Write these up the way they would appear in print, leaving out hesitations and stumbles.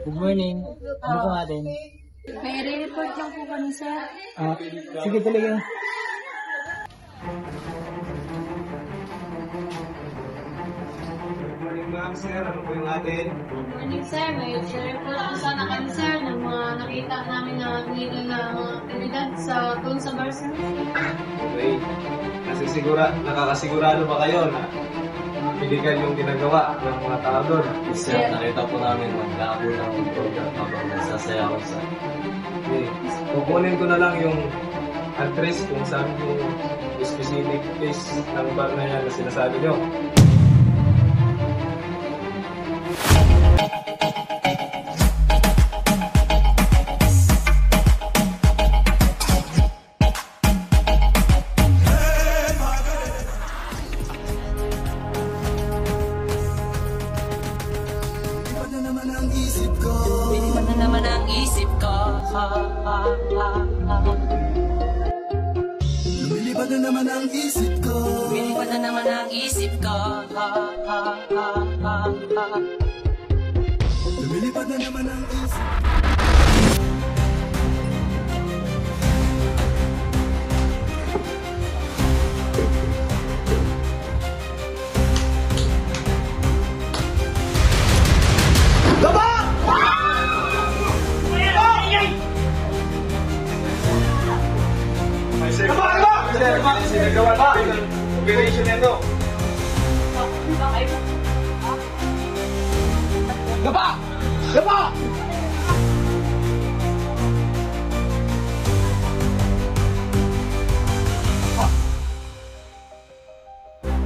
Good morning. Ano po natin? May re-report lang po kami, sir. Sige talaga. Good morning, ma'am, sir. Ano po yung atin? Good morning, sir. May re-report po sana kami, sir, ng mga nakita namin na illegal na mga aktividad doon sa bar, sir. Okay. Nakakasigurado ba kayo na piligan yung ginagawa ng mga tao doon? Sir, nakita po namin maglabo ng program habang nagsasayaw sa... Okay. Kukunin ko na lang yung address kung saan yung specific place ng bar na yan na sinasabi nyo. Lumilipad na naman ang isip ko. Lumilipad na naman ang isip ko. Lumilipad na naman ang isip ko. Lumilipad na naman ang isip. Sir, sinagawa natin ang operation nito. Gaba! Gaba!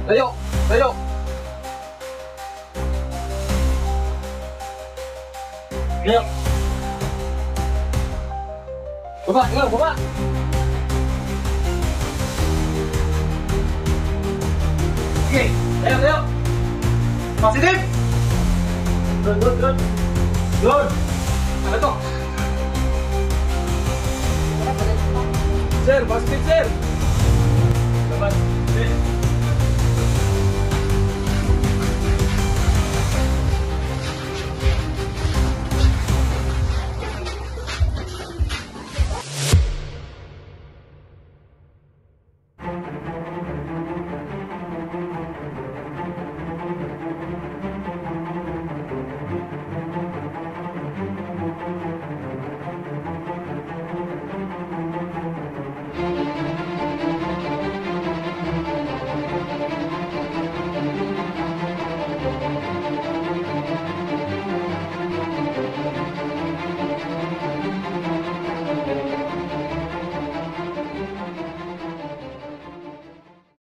Tayo! Tayo! Tayo! Baba! Ikaw! Baba! Sige! Tayo! Tayo! Positive! Good! Ano to? Sir! Positive, sir! Laban!